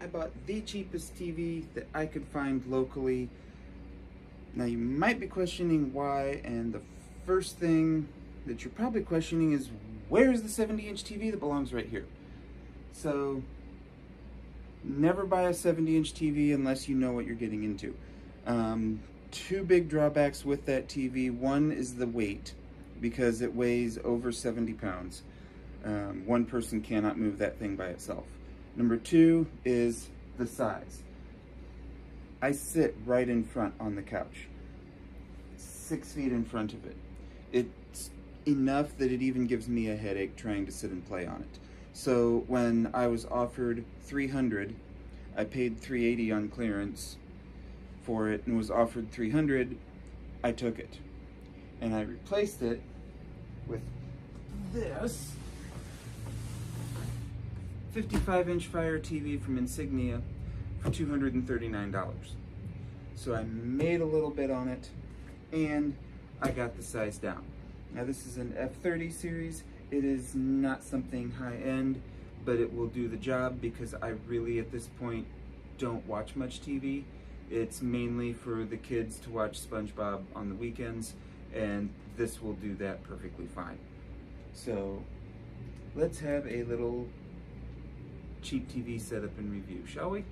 I bought the cheapest TV that I could find locally. Now you might be questioning why, and the first thing that you're probably questioning is, where's the 70-inch TV that belongs right here? So never buy a 70-inch TV unless you know what you're getting into. Two big drawbacks with that TV. One is the weight, because it weighs over 70 pounds. One person cannot move that thing by itself. Number two is the size. I sit right in front on the couch, 6 feet in front of it. It's enough that it even gives me a headache trying to sit and play on it. So when I was offered $300, I paid $380 on clearance for it and was offered $300, I took it. And I replaced it with this 55-inch Fire TV from Insignia for $239. So I made a little bit on it, and I got the size down. Now this is an F30 series. It is not something high-end, but it will do the job because I really, at this point, don't watch much TV. It's mainly for the kids to watch SpongeBob on the weekends, and this will do that perfectly fine. So let's have a little cheap TV setup and review, shall we?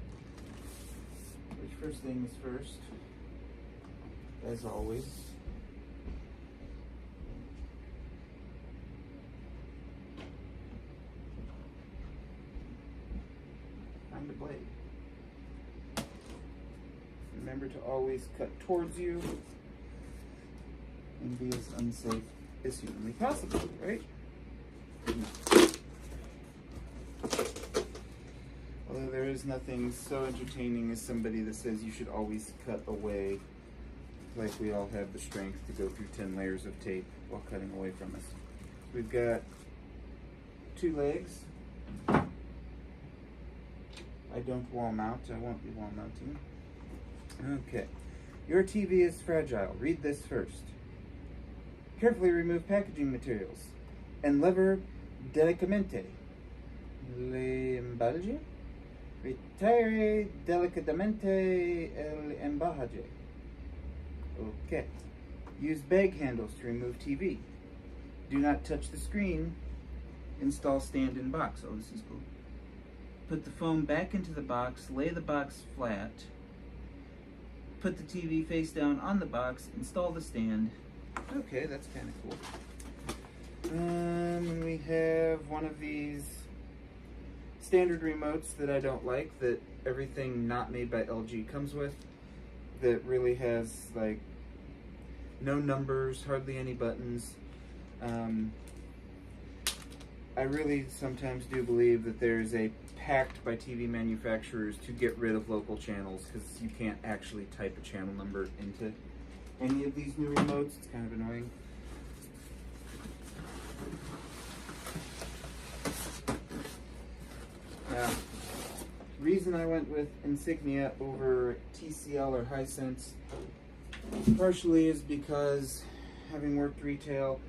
Which first thing is first, as always. Find a blade. Remember to always cut towards you and be as unsafe as humanly possible, right? Although there is nothing so entertaining as somebody that says you should always cut away, like we all have the strength to go through 10 layers of tape while cutting away from us. We've got 2 legs. I don't wall mount, I won't be wall mounting. Okay, your TV is fragile. Read this first. Carefully remove packaging materials. Enlever delicamente. Le embalaje. Retire delicadamente el embalaje. Okay. Use bag handles to remove TV. Do not touch the screen. Install stand in box. Oh, this is cool. Put the foam back into the box. Lay the box flat. Put the TV face down on the box. Install the stand. Okay, that's kind of cool. We have one of these standard remotes that I don't like, that everything not made by LG comes with, that really has like no numbers, hardly any buttons. I really sometimes do believe that there's a pact by TV manufacturers to get rid of local channels, because you can't actually type a channel number into any of these new remotes. It's kind of annoying. Now, reason I went with Insignia over TCL or Hisense partially is because, having worked retail,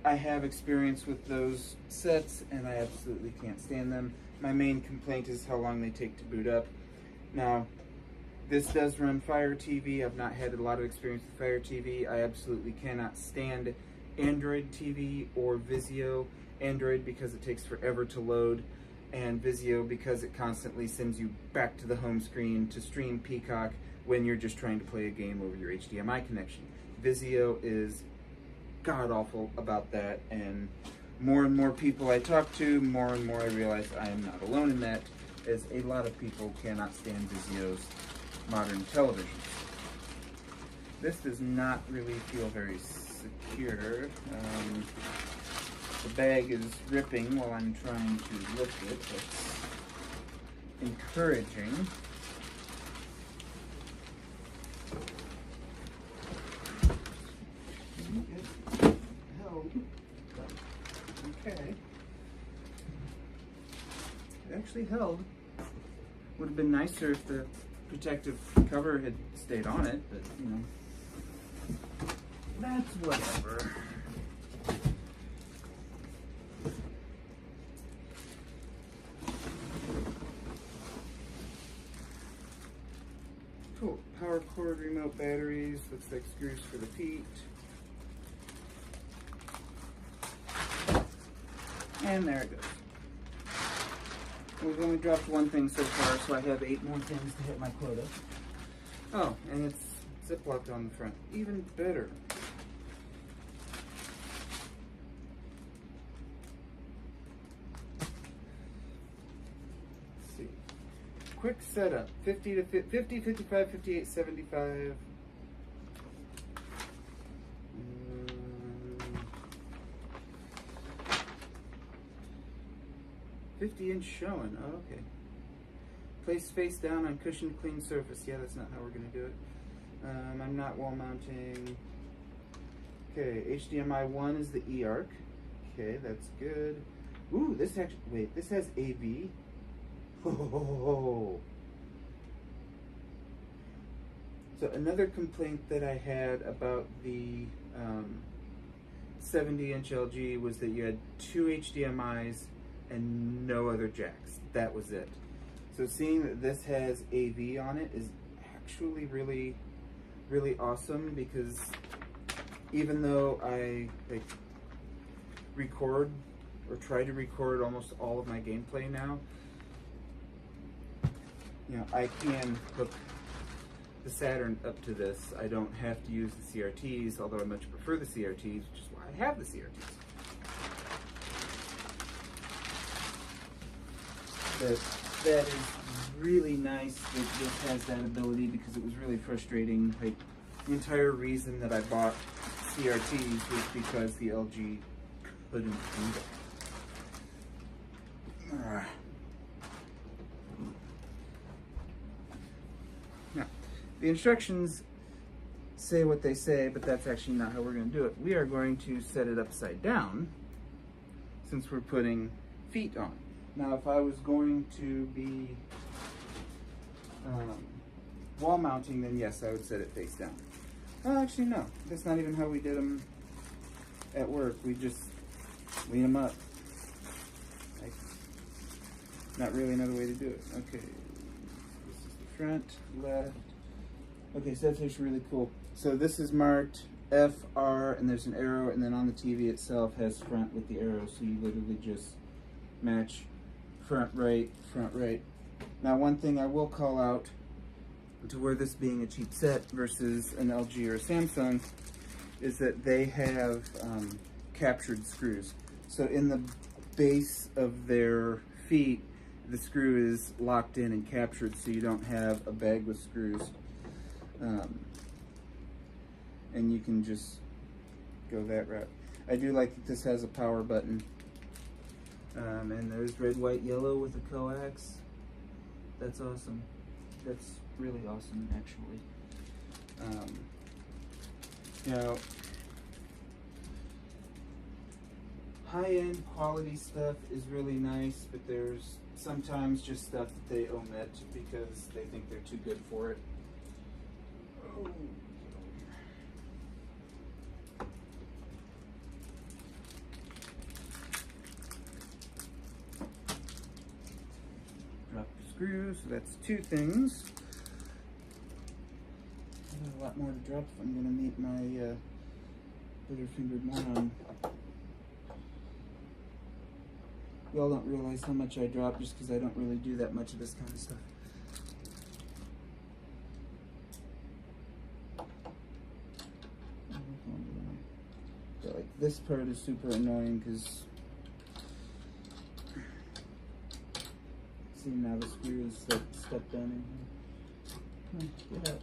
I have experience with those sets and I absolutely can't stand them. My main complaint is how long they take to boot up. Now, this does run Fire TV. I've not had a lot of experience with Fire TV. I absolutely cannot stand Android TV or Vizio. Android because it takes forever to load, and Vizio because it constantly sends you back to the home screen to stream Peacock when you're just trying to play a game over your HDMI connection. Vizio is god-awful about that, and more people I talk to, more and more I realize I am not alone in that, as a lot of people cannot stand Vizio's modern television. This does not really feel very secure. The bag is ripping while I'm trying to lift it. That's encouraging. It held. Okay. It actually held. Would have been nicer if the protective cover had stayed on it, but you know, that's whatever. power cord, remote batteries, looks like screws for the feet. And there it goes. We've only dropped one thing so far, so I have 8 more things to hit my quota. Oh, and it's ziplocked on the front. Even better. Let's see. Quick setup. 50 to 50, 55, 58, 75. 50-inch showing. Oh, okay. Place face down on cushioned clean surface. Yeah, that's not how we're going to do it. I'm not wall mounting. Okay, HDMI 1 is the eARC. Okay, that's good. Ooh, this actually, wait, this has AV. Oh. So another complaint that I had about the 70-inch LG was that you had 2 HDMIs and no other jacks. That was it. So seeing that this has AV on it is actually really, really awesome, because even though I record or try to record almost all of my gameplay now, you know, I can hook the Saturn up to this. I don't have to use the CRTs, although I much prefer the CRTs, which is why I have the CRTs. But that is really nice that this has that ability, because it was really frustrating. Like, the entire reason that I bought CRTs was because the LG couldn't do that. Now, the instructions say what they say, but that's actually not how we're going to do it. We are going to set it upside down, since we're putting feet on. Now, if I was going to be wall mounting, then yes, I would set it face down. Well, actually, no. That's not even how we did them at work. We just lean them up. Like, not really another way to do it. Okay, this is the front, left. Okay, so that's actually really cool. So this is marked FR, and there's an arrow, and then on the TV itself has front with the arrow, so you literally just match front, right, front, right. Now, one thing I will call out, to where this being a cheap set versus an LG or a Samsung, is that they have captured screws. So in the base of their feet, the screw is locked in and captured, so you don't have a bag with screws. And you can just go that route. I do like that this has a power button. And there's red, white, yellow with a coax. That's awesome. That's really awesome, actually. You know, high-end quality stuff is really nice, but there's sometimes just stuff that they omit because they think they're too good for it. Oh. Drop the screw, so that's 2 things. I got a lot more to drop if I'm going to meet my bitter-fingered moron. Y'all don't realize how much I drop just because I don't really do that much of this kind of stuff. But like, this part is super annoying because see, now the screw is like stuck down in here. Come on, get out.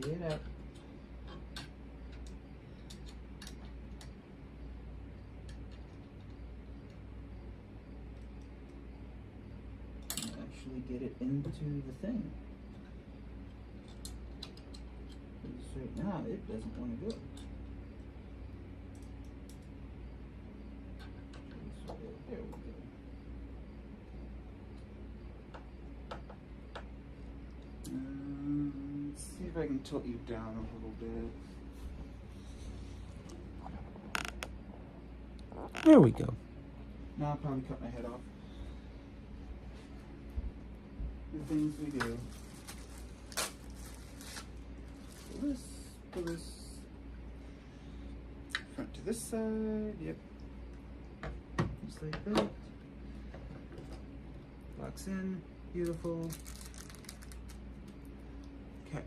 Get out. Actually get it into the thing. Because right now it doesn't want to go. So there we go. Let's see if I can tilt you down a little bit. There we go. Now I'll probably cut my head off. The things we do. pull this. Front to this side, yep. Just like that. Locks in, beautiful. Okay.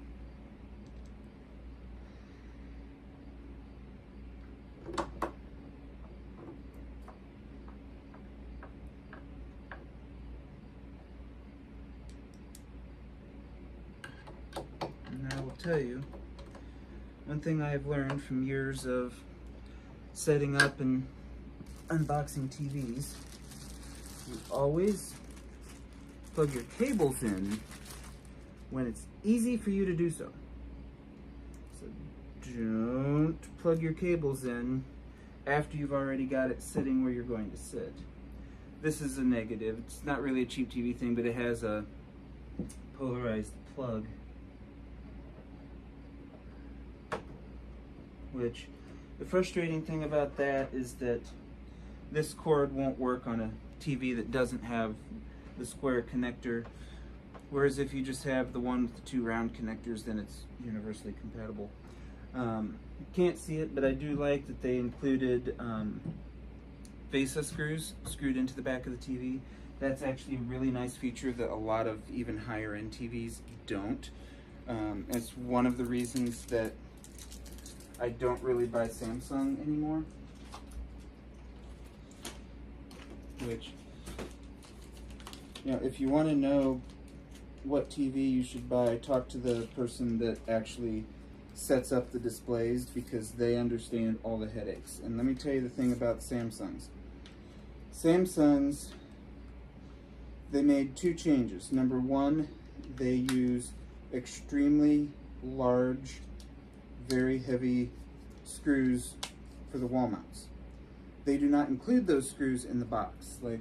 And I will tell you, one thing I've learned from years of setting up and unboxing TVs, you always plug your cables in when it's easy for you to do so. So don't plug your cables in after you've already got it sitting where you're going to sit. This is a negative. It's not really a cheap TV thing, but it has a polarized plug, which the frustrating thing about that is that this cord won't work on a TV that doesn't have the square connector, whereas if you just have the one with the two round connectors, then it's universally compatible. You can't see it, but I do like that they included VESA screws screwed into the back of the TV. That's actually a really nice feature that a lot of even higher end TVs don't. It's one of the reasons that I don't really buy Samsung anymore, which, you know, if you want to know what TV you should buy, talk to the person that actually sets up the displays, because they understand all the headaches. And let me tell you the thing about Samsungs. Samsungs, they made two changes. Number one, they use extremely large, very heavy screws for the wall mounts. They do not include those screws in the box. Like,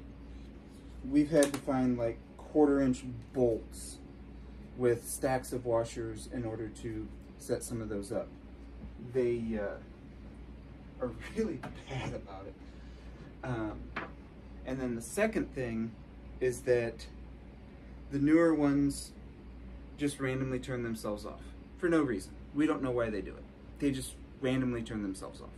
we've had to find like 1/4-inch bolts with stacks of washers in order to set some of those up. They are really bad about it. And then the second thing is that the newer ones just randomly turn themselves off for no reason. We don't know why they do it. They just randomly turn themselves off.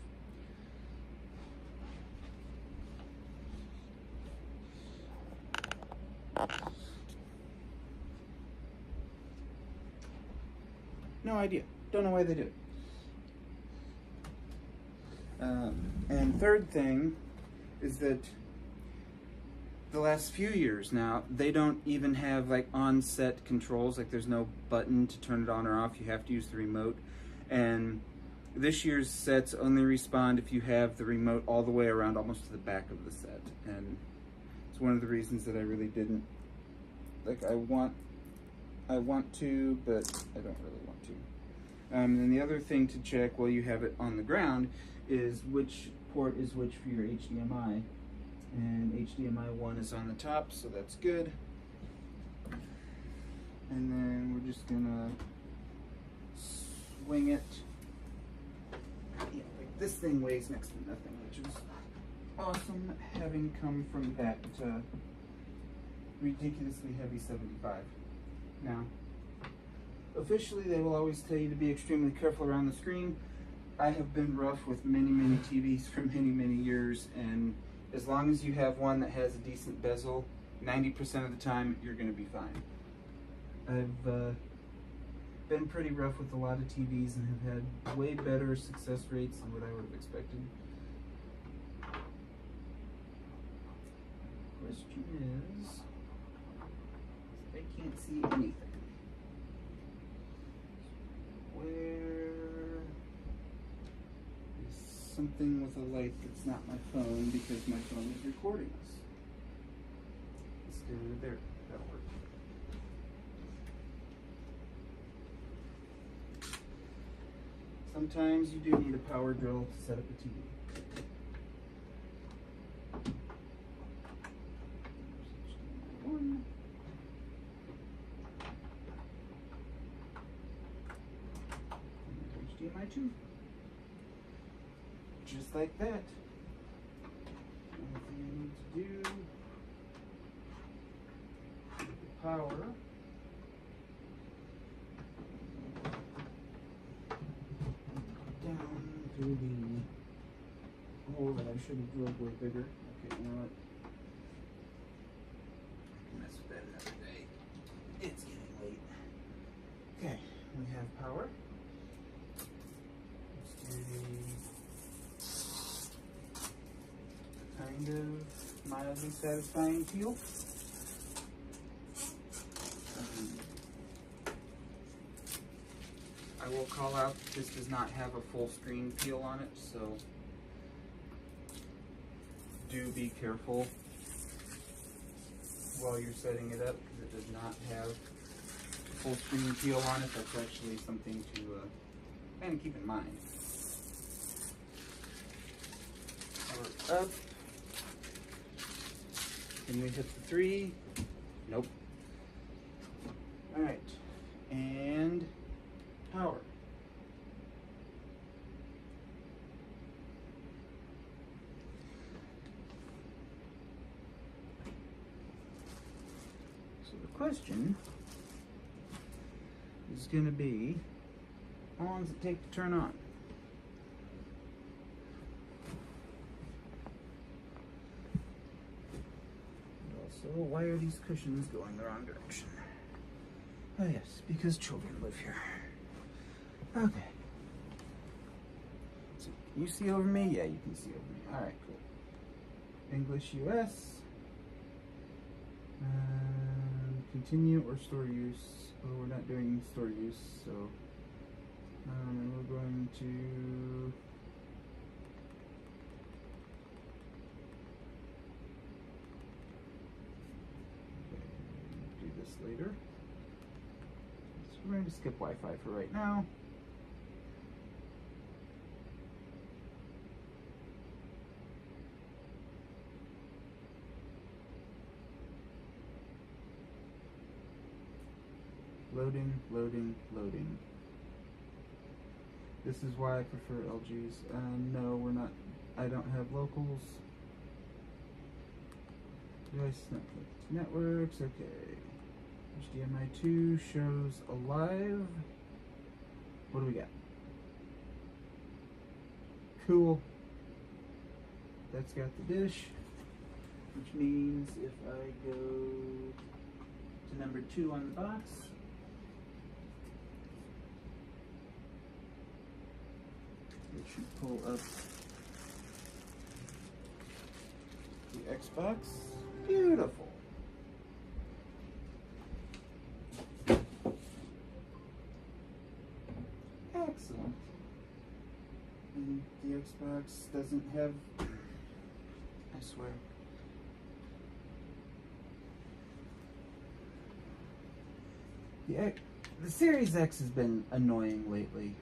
No idea. Don't know why they do it. And third thing is that the last few years now, they don't even have like on-set controls. Like, there's no button to turn it on or off. You have to use the remote. And this year's sets only respond if you have the remote all the way around, almost to the back of the set. And it's one of the reasons that I really didn't, like, I want to, but I don't really want to. And the other thing to check while you have it on the ground is which port is which for your HDMI. And HDMI 1 is on the top, so that's good. And then we're just gonna swing it. Yeah, like this thing weighs next to nothing, which is awesome, having come from that ridiculously heavy 75. Now, officially they will always tell you to be extremely careful around the screen. I have been rough with many, many TVs for many, many years, and as long as you have one that has a decent bezel, 90% of the time you're going to be fine. I've been pretty rough with a lot of TVs and have had way better success rates than what I would have expected. Question is, I can't see anything. Where is something with a light that's not my phone, because my phone is recording us? Let's do it there. That'll work. Sometimes you do need a power drill to set up a TV. HDMI 2. Just like that. Only thing I need to do is the power. the hole that I should have drilled way bigger. Okay, you know what? I can mess with that another day. It's getting late. Okay, we have power. Let's do the kind of mildly satisfying peel. I will call out this does not have a full screen peel on it, so do be careful while you're setting it up because it does not have a full screen peel on it. That's actually something to kind of keep in mind. Power up. Can we hit the 3? Nope. Alright. And power. So the question is going to be, how long does it take to turn on? And also, why are these cushions going the wrong direction? Oh yes, because children live here. Okay. So, can you see over me? Yeah, you can see over me. Alright, cool. English US. Continue or store use. Oh, we're not doing store use, so we're going to do this later. So we're going to skip Wi-Fi for right now. Loading, loading, loading. This is why I prefer LGs. No, we're not. I don't have locals. Device networks, okay. HDMI 2 shows alive. What do we got? Cool. That's got the dish, which means if I go to number 2 on the box, it should pull up the Xbox. Beautiful. Excellent. And the Xbox doesn't have, I swear. The Series X has been annoying lately.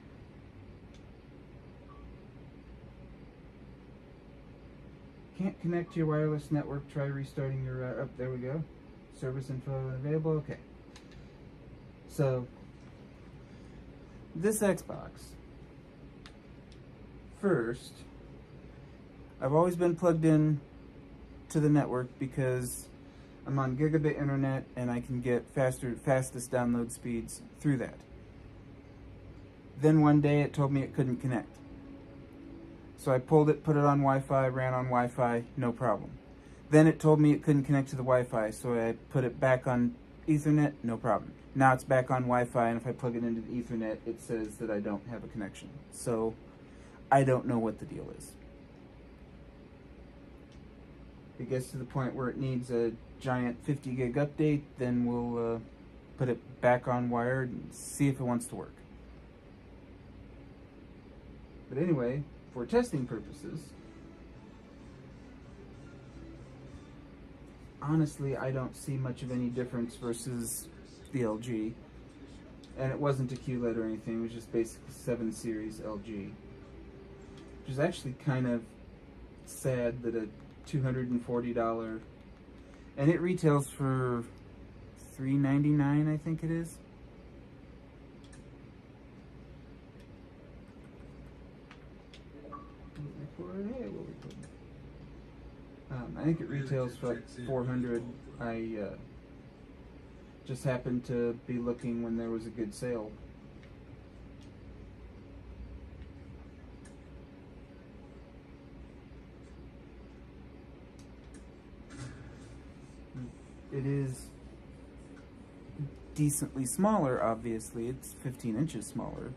Can't connect to your wireless network. Try restarting your router. Oh, there we go. Service info available. Okay. So, this Xbox. First, I've always been plugged in to the network because I'm on gigabit internet and I can get fastest download speeds through that. Then one day it told me it couldn't connect. So I pulled it, put it on Wi-Fi, ran on Wi-Fi, no problem. Then it told me it couldn't connect to the Wi-Fi, so I put it back on Ethernet, no problem. Now it's back on Wi-Fi, and if I plug it into the Ethernet, it says that I don't have a connection. So I don't know what the deal is. If it gets to the point where it needs a giant 50 gig update, then we'll put it back on wired and see if it wants to work. But anyway, for testing purposes, honestly, I don't see much of any difference versus the LG. And it wasn't a QLED or anything, it was just basically 7 Series LG. Which is actually kind of sad that a $240, and it retails for $399, I think it is. I think it retails for like $400. I just happened to be looking when there was a good sale. it is decently smaller, obviously. It's 15 inches smaller.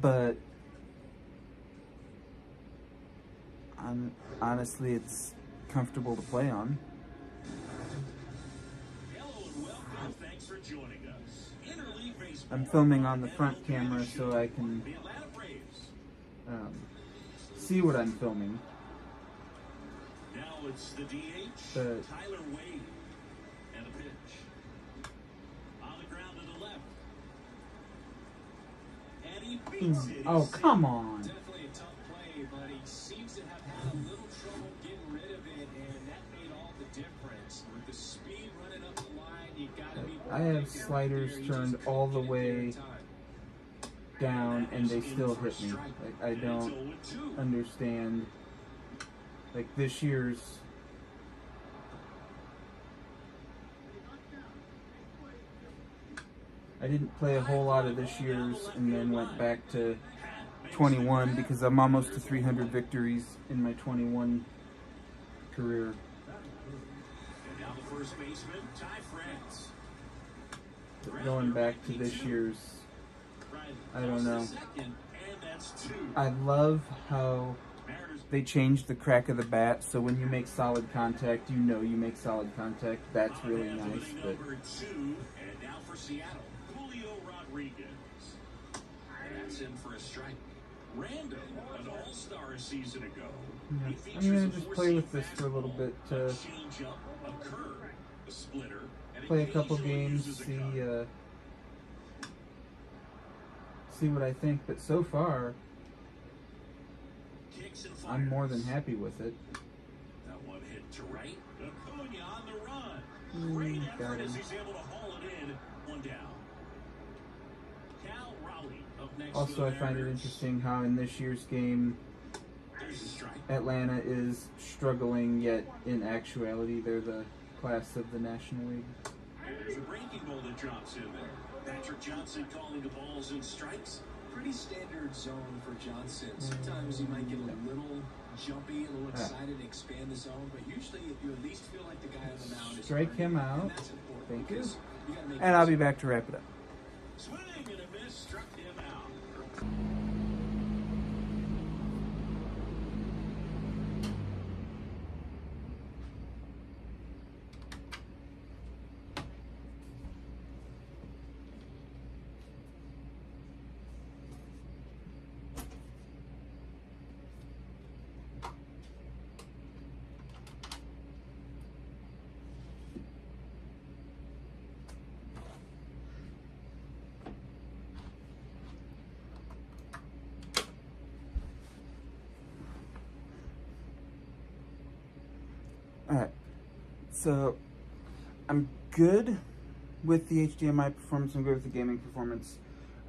But honestly, it's comfortable to play on. Hello and welcome. Thanks for joining us. Interleague Baseball. I'm filming on the front camera so I can The Atlanta Braves. see what I'm filming. Now it's the DH, But Tyler Wade, and a pitch. On the ground to the left. And he beats it. oh, He's come safe. on. Definitely a tough play, but he seems to have had a little trouble getting rid of it, and that made all the difference. With the speed running up the line, you gotta be. I have sliders turned all the way down and they still hit me. Like, I don't understand. Like, this year's I didn't play a whole lot of this year's and then went back to 21 because I'm almost to 300 victories in my 21 career. And now the first baseman, Ty France. But going back to this year's, I don't know. I love how they changed the crack of the bat, so when you make solid contact, you know you make solid contact. That's really nice. But Number 2, and now for Seattle, Julio Rodriguez. That's in for a strike. Random, an all-star a season ago. yeah. He I'm features gonna a just play with this for a little bit a to change-up, a curve, a splitter, and play a couple occasionally games, uses a cutter. see what I think. But so far, Kicks and I'm more than fires. happy with it. That one hit to right. Acuna on the run. Great got effort him. as he's able to haul it in. One down. Cal Raleigh up next. Also, for I the find it Mariners. interesting how in this year's game, There's a strike. Atlanta is struggling, yet in actuality, they're the class of the National League. There's a breaking ball that drops in there. Patrick Johnson calling the balls and strikes. Pretty standard zone for Johnson. Sometimes he might get a little jumpy, a little excited, expand the zone, but usually you at least feel like the guy on the mound is Strike him earning, out. and that's important. Thank you. because you gotta make And I'll be back to wrap it up. Swing and a miss. Struck him out. Alright, so I'm good with the HDMI performance, I'm good with the gaming performance.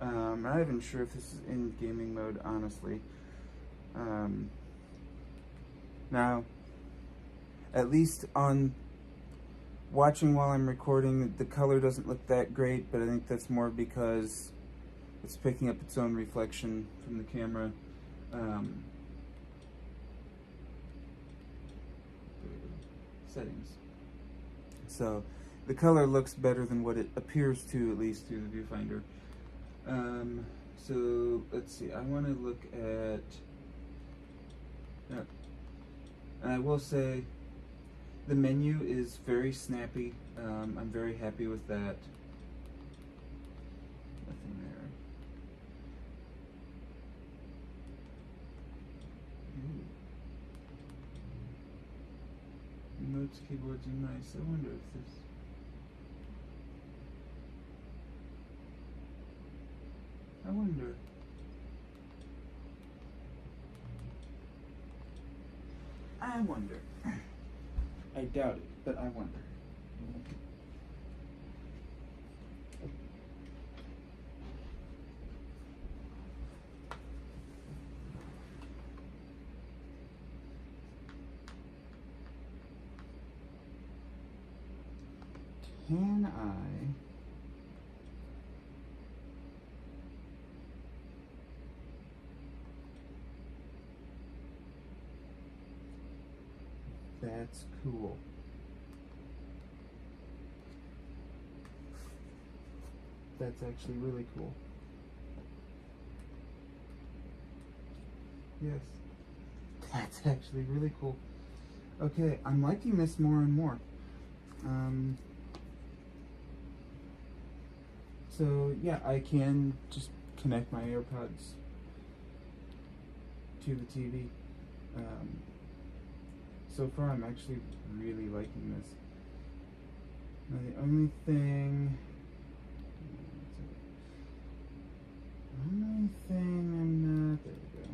I'm not even sure if this is in gaming mode, honestly. Now, at least on watching while I'm recording, the color doesn't look that great, but I think that's more because it's picking up its own reflection from the camera. Settings. So the color looks better than what it appears to, at least through the viewfinder. So let's see. I want to look at. And I will say, the menu is very snappy. I'm very happy with that. Nothing there. Notes, keyboards are nice. I wonder if this. I wonder. I wonder. I doubt it, but I wonder. Can I? That's cool. That's actually really cool. Yes. That's actually really cool. Okay, I'm liking this more and more. So yeah, I can just connect my AirPods to the TV. So far, I'm actually really liking this. Now, the only thing I'm not. There we go.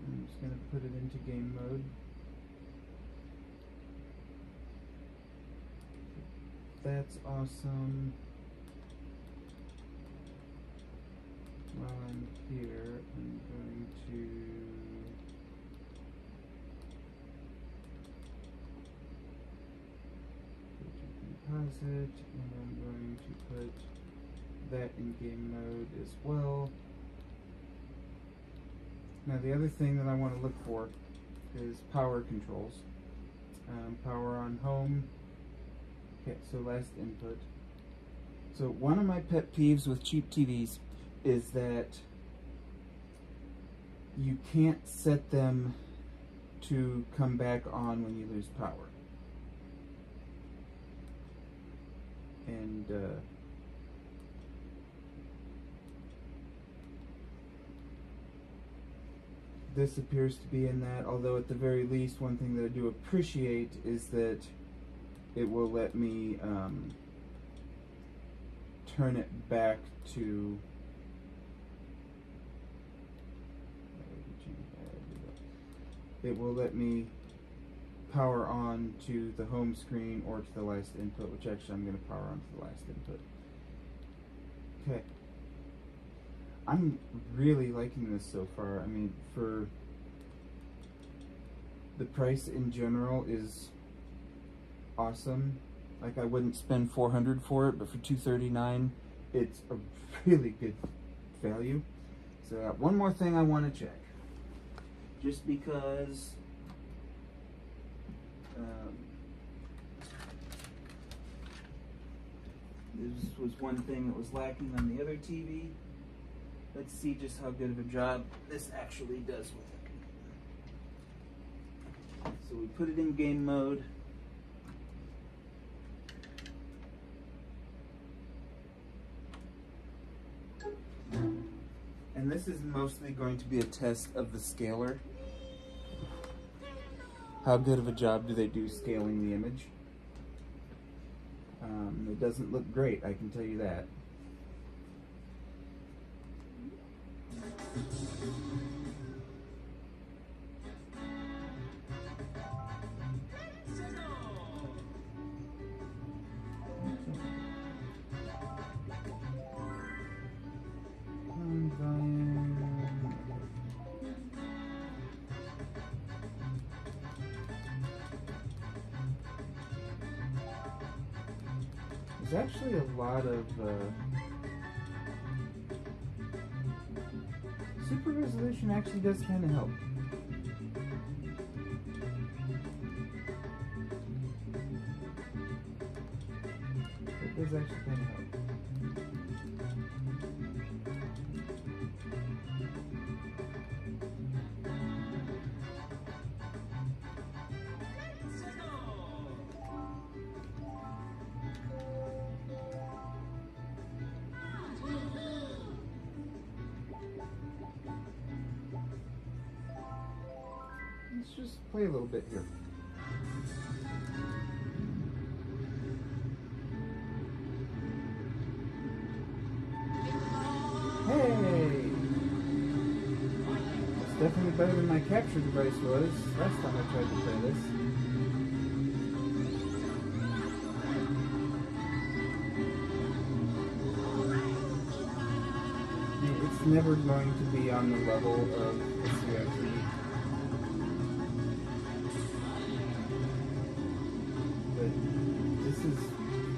I'm just going to put it into game mode. That's awesome. While I'm here, I'm going to go to composite, and I'm going to put that in game mode as well. Now the other thing that I want to look for is power controls. Power on home. Okay, so last input. So one of my pet peeves with cheap TVs is that you can't set them to come back on when you lose power. And this appears to be in that, although at the very least one thing that I do appreciate is that it will let me turn it back to it will let me power on to the home screen or to the last input, which actually I'm going to power on to the last input. Okay. I'm really liking this so far. I mean, for the price in general is awesome. Like, I wouldn't spend $400 for it, but for $239, it's a really good value. So one more thing I want to check. Just because this was one thing that was lacking on the other TV. Let's see just how good of a job this actually does with it. So we put it in game mode. And this is mostly going to be a test of the scaler. How good of a job do they do scaling the image? It doesn't look great, I can tell you that. There's actually a lot of super resolution actually does kind of help. It does actually kind of help. Let's just play a little bit here. Hey! It's definitely better than my capture device was last time I tried to play this. I mean, it's never going to be on the level of the CRT. This is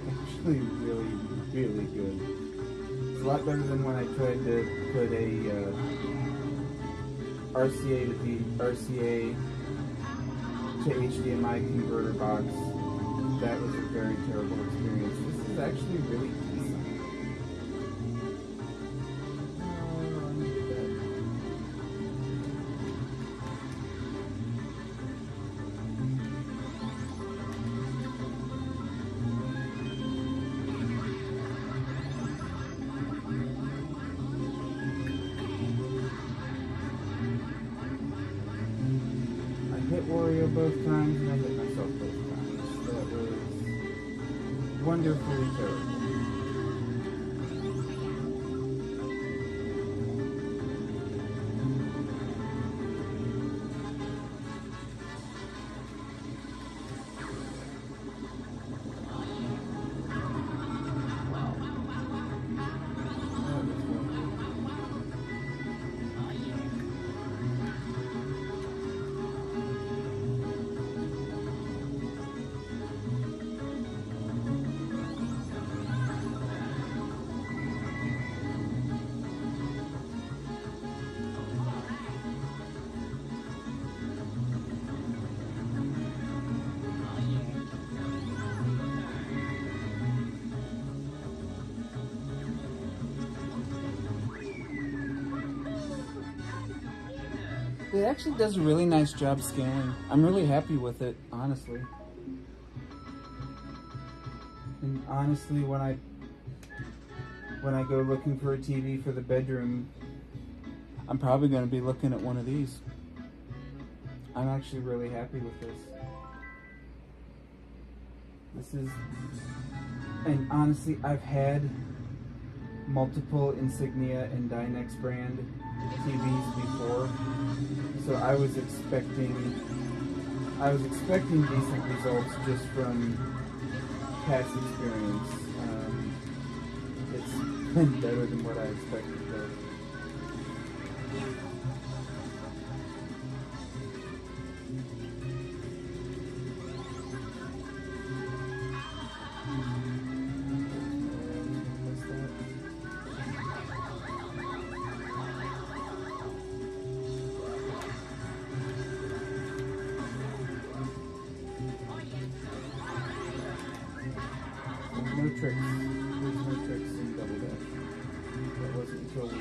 actually really really good. It's a lot better than when I tried to put a RCA to HDMI converter box. That was a very terrible experience. This is actually really decent. I need to get that. I hit Wario both times and I hit myself both times. That was wonderfully terrible. That was wonderful. It actually does a really nice job scaling. I'm really happy with it, honestly. And honestly, when I go looking for a TV for the bedroom, I'm probably going to be looking at one of these. I'm actually really happy with this. And honestly, I've had multiple Insignia and Dynex brand TVs before, so I was expecting decent results just from past experience. It's been better than what I expected though. No tricks. There's no tricks in Double Dash. That wasn't until we...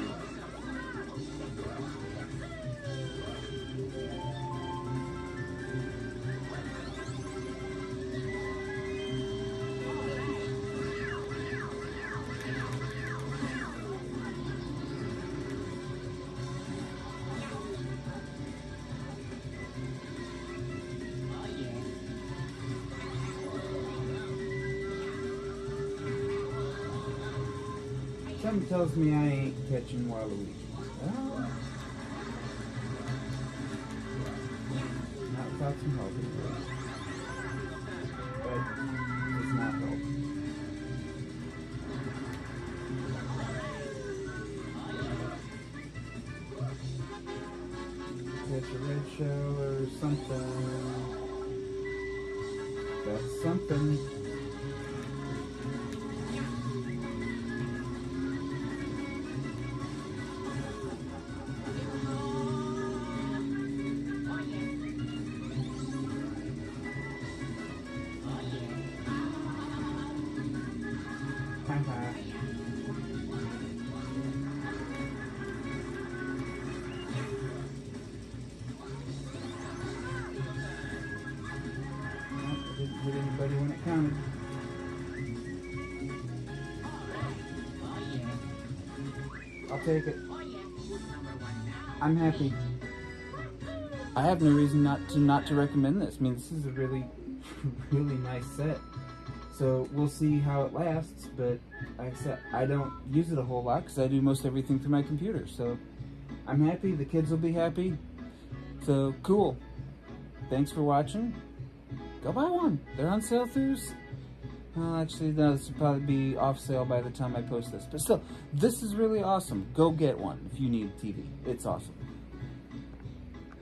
Something tells me I ain't catching Waluigi. Oh. Not without some help, but does not help. Catch a red shell or something. That's something. Didn't hit anybody when it counted. I'll take it. I'm happy. I have no reason not to recommend this. I mean, this is a really, really nice set. So we'll see how it lasts, but like I said, I don't use it a whole lot because I do most everything through my computer. So I'm happy. The kids will be happy. So cool. Thanks for watching. Go buy one. They're on sale through... Well, actually, no, this will probably be off sale by the time I post this. But still, this is really awesome. Go get one if you need a TV. It's awesome.